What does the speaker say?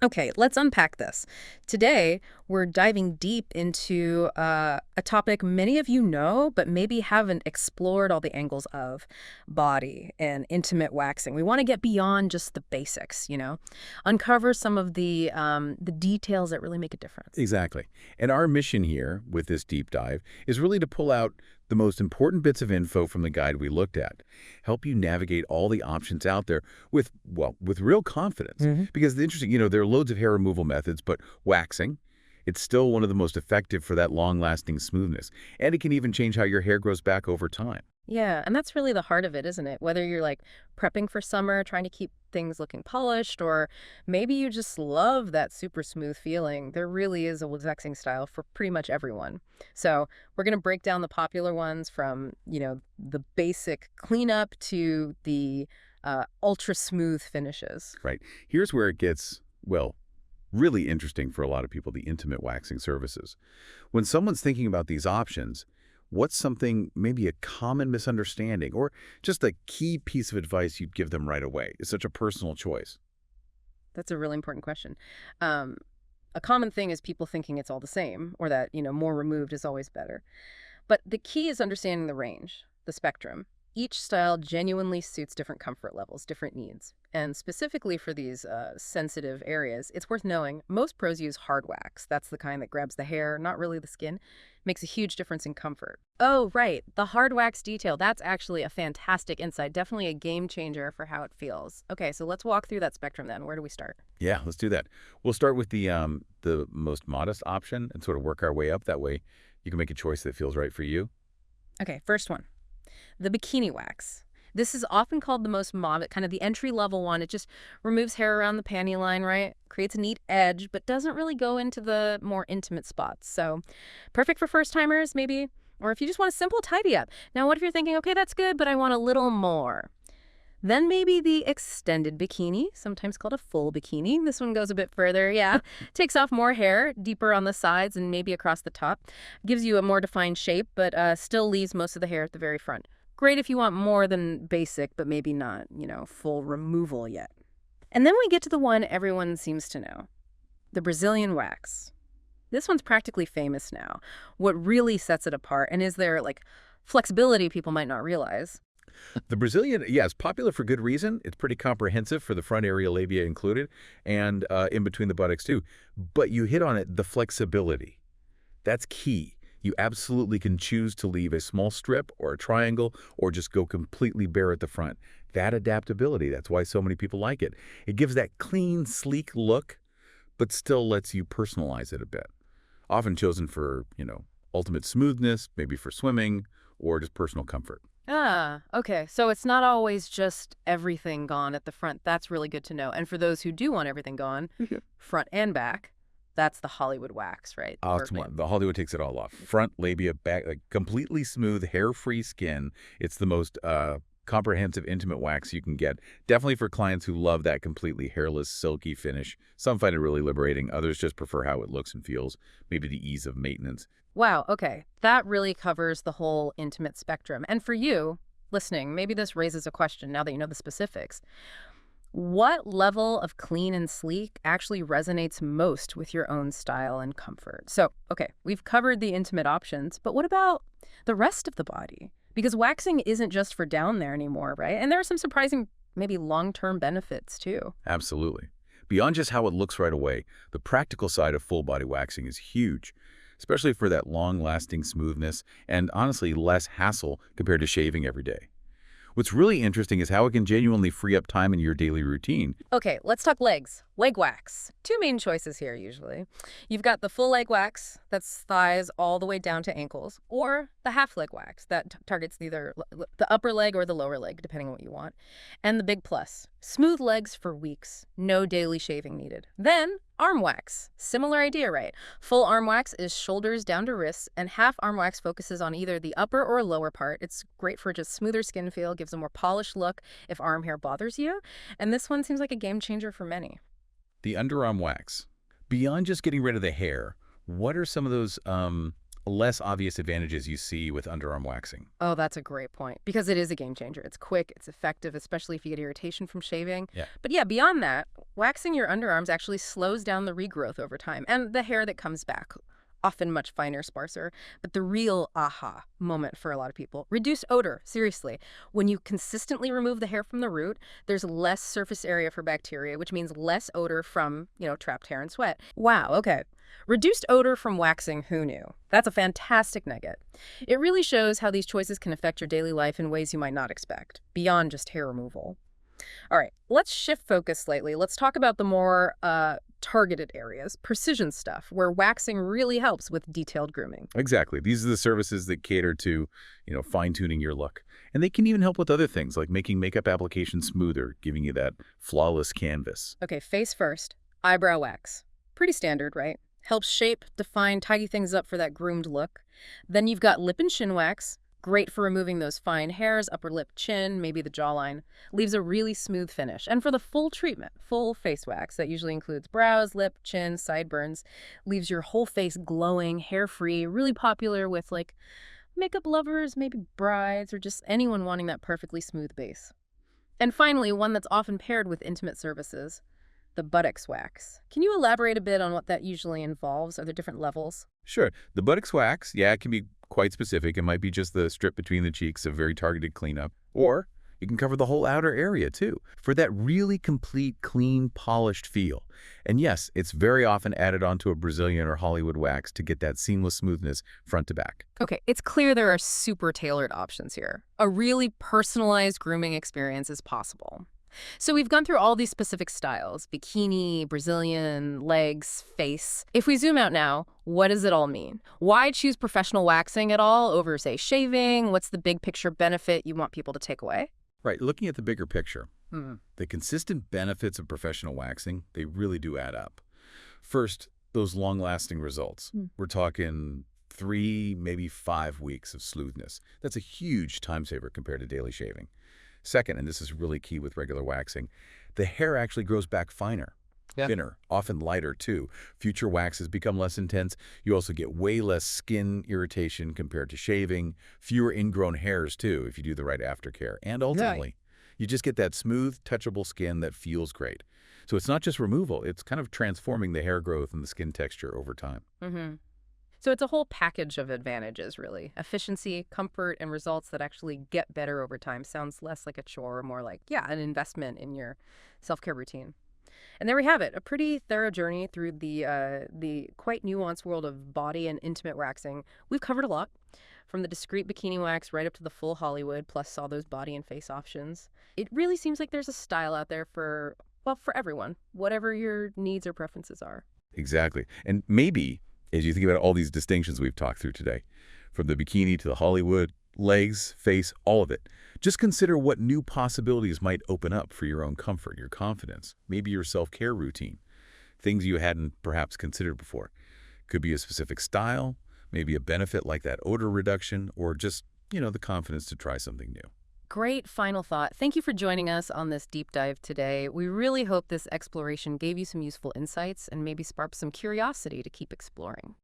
Okay, let's unpack this. Today, we're diving deep into a topic many of you know, but maybe haven't explored all the angles of body and intimate waxing. We want to get beyond just the basics, uncover some of the details that really make a difference. Exactly. And our mission here with this deep dive is really to pull out the most important bits of info from the guide we looked at, help you navigate all the options out there with, well, with real confidence. Because the interesting, there are loads of hair removal methods, but waxing, it's still one of the most effective for that long-lasting smoothness. And it can even change how your hair grows back over time. Yeah, and that's really the heart of it, isn't it? Whether you're like prepping for summer, trying to keep things looking polished, or maybe you just love that super smooth feeling, there really is a waxing style for pretty much everyone. So we're going to break down the popular ones from, the basic cleanup to the ultra smooth finishes. Right. Here's where it gets, well, really interesting for a lot of people, the intimate waxing services. When someone's thinking about these options, what's something, maybe a common misunderstanding, or just a key piece of advice you'd give them right away? It's such a personal choice. That's a really important question. A common thing is people thinking it's all the same, or that, more removed is always better. But the key is understanding the range, the spectrum. Each style genuinely suits different comfort levels, different needs. And specifically for these sensitive areas, it's worth knowing most pros use hard wax. That's the kind that grabs the hair, not really the skin. Makes a huge difference in comfort. Oh, right. The hard wax detail. That's actually a fantastic insight. Definitely a game changer for how it feels. Okay, so let's walk through that spectrum then. Where do we start? Yeah, let's do that. We'll start with the most modest option and sort of work our way up. That way you can make a choice that feels right for you. Okay, first one. The bikini wax. This is often called the most moderate, kind of the entry-level one. It just removes hair around the panty line, right? Creates a neat edge, but doesn't really go into the more intimate spots. So perfect for first-timers, maybe, or if you just want a simple tidy-up. Now, what if you're thinking, okay, that's good, but I want a little more? Then maybe the extended bikini, sometimes called a full bikini. This one goes a bit further, yeah. Takes off more hair, deeper on the sides and maybe across the top. Gives you a more defined shape, but still leaves most of the hair at the very front. Great if you want more than basic, but maybe not, full removal yet. And then we get to the one everyone seems to know, the Brazilian wax. This one's practically famous now. What really sets it apart, and is there, flexibility people might not realize? The Brazilian, yeah, is popular for good reason. It's pretty comprehensive for the front area labia included and in between the buttocks too. But you hit on it, the flexibility. That's key. You absolutely can choose to leave a small strip or a triangle or just go completely bare at the front. That adaptability, that's why so many people like it. It gives that clean, sleek look, but still lets you personalize it a bit. Often chosen for, ultimate smoothness, maybe for swimming, or just personal comfort. Ah, okay. So it's not always just everything gone at the front. That's really good to know. And for those who do want everything gone, front and back, that's the Hollywood wax, right? The Hollywood takes it all off. Front, labia, back, completely smooth, hair-free skin. It's the most comprehensive, intimate wax you can get. Definitely for clients who love that completely hairless, silky finish. Some find it really liberating. Others just prefer how it looks and feels, maybe the ease of maintenance. Wow, okay. That really covers the whole intimate spectrum. And for you, listening, maybe this raises a question now that you know the specifics. What level of clean and sleek actually resonates most with your own style and comfort? So, okay, we've covered the intimate options, but what about the rest of the body? Because waxing isn't just for down there anymore, right? And there are some surprising, maybe long-term benefits too. Absolutely. Beyond just how it looks right away, the practical side of full body waxing is huge, especially for that long-lasting smoothness and honestly less hassle compared to shaving every day. What's really interesting is how it can genuinely free up time in your daily routine. Okay, let's talk legs. Leg wax. Two main choices here usually. You've got the full leg wax, that's thighs all the way down to ankles, or the half leg wax that targets either the upper leg or the lower leg, depending on what you want. And the big plus, smooth legs for weeks, no daily shaving needed. Then arm wax. Similar idea, right? Full arm wax is shoulders down to wrists, and half arm wax focuses on either the upper or lower part. It's great for just smoother skin feel, gives a more polished look if arm hair bothers you. And this one seems like a game changer for many. The underarm wax. Beyond just getting rid of the hair, what are some of those Less obvious advantages you see with underarm waxing. Oh, that's a great point because it is a game changer. It's quick, it's effective, especially if you get irritation from shaving. Yeah. But yeah, beyond that, waxing your underarms actually slows down the regrowth over time and the hair that comes back, often much finer, sparser. But the real aha moment for a lot of people, reduced odor, seriously. When you consistently remove the hair from the root, there's less surface area for bacteria, which means less odor from, trapped hair and sweat. Wow, okay. Reduced odor from waxing, who knew? That's a fantastic nugget. It really shows how these choices can affect your daily life in ways you might not expect, beyond just hair removal. All right, let's shift focus slightly. Let's talk about the more targeted areas, precision stuff, where waxing really helps with detailed grooming. Exactly. These are the services that cater to, fine-tuning your look. And they can even help with other things like making makeup application smoother, giving you that flawless canvas. Okay, face first, eyebrow wax. Pretty standard, right? Helps shape, define, tidy things up for that groomed look. Then you've got lip and chin wax. Great for removing those fine hairs, upper lip, chin, maybe the jawline. Leaves a really smooth finish. And for the full treatment, full face wax, that usually includes brows, lip, chin, sideburns, leaves your whole face glowing, hair-free, really popular with makeup lovers, maybe brides, or just anyone wanting that perfectly smooth base. And finally, one that's often paired with intimate services, the buttocks wax. Can you elaborate a bit on what that usually involves? Are there different levels? Sure. The buttocks wax, yeah, it can be quite specific. It might be just the strip between the cheeks, a very targeted cleanup. Or you can cover the whole outer area, too, for that really complete, clean, polished feel. And yes, it's very often added onto a Brazilian or Hollywood wax to get that seamless smoothness front to back. Okay, it's clear there are super tailored options here. A really personalized grooming experience is possible. So we've gone through all these specific styles, bikini, Brazilian, legs, face. If we zoom out now, what does it all mean? Why choose professional waxing at all over, say, shaving? What's the big picture benefit you want people to take away? Right, looking at the bigger picture, Hmm. the consistent benefits of professional waxing, they really do add up. First, those long-lasting results. We're talking 3, maybe 5 weeks of smoothness. That's a huge time saver compared to daily shaving. Second, and this is really key with regular waxing, the hair actually grows back finer, thinner, often lighter too. Future waxes become less intense. You also get way less skin irritation compared to shaving, fewer ingrown hairs too if you do the right aftercare. And ultimately, you just get that smooth, touchable skin that feels great. So it's not just removal, it's kind of transforming the hair growth and the skin texture over time. Mm-hmm. So it's a whole package of advantages, really. Efficiency, comfort, and results that actually get better over time. Sounds less like a chore, more like, an investment in your self-care routine. And there we have it, a pretty thorough journey through the quite nuanced world of body and intimate waxing. We've covered a lot, from the discreet bikini wax right up to the full Hollywood, plus all those body and face options. It really seems like there's a style out there for everyone, whatever your needs or preferences are. Exactly. And maybe, as you think about all these distinctions we've talked through today, from the bikini to the Hollywood, legs, face, all of it, just consider what new possibilities might open up for your own comfort, your confidence, maybe your self-care routine, things you hadn't perhaps considered before. Could be a specific style, maybe a benefit like that odor reduction, or just, the confidence to try something new. Great final thought. Thank you for joining us on this deep dive today. We really hope this exploration gave you some useful insights and maybe sparked some curiosity to keep exploring.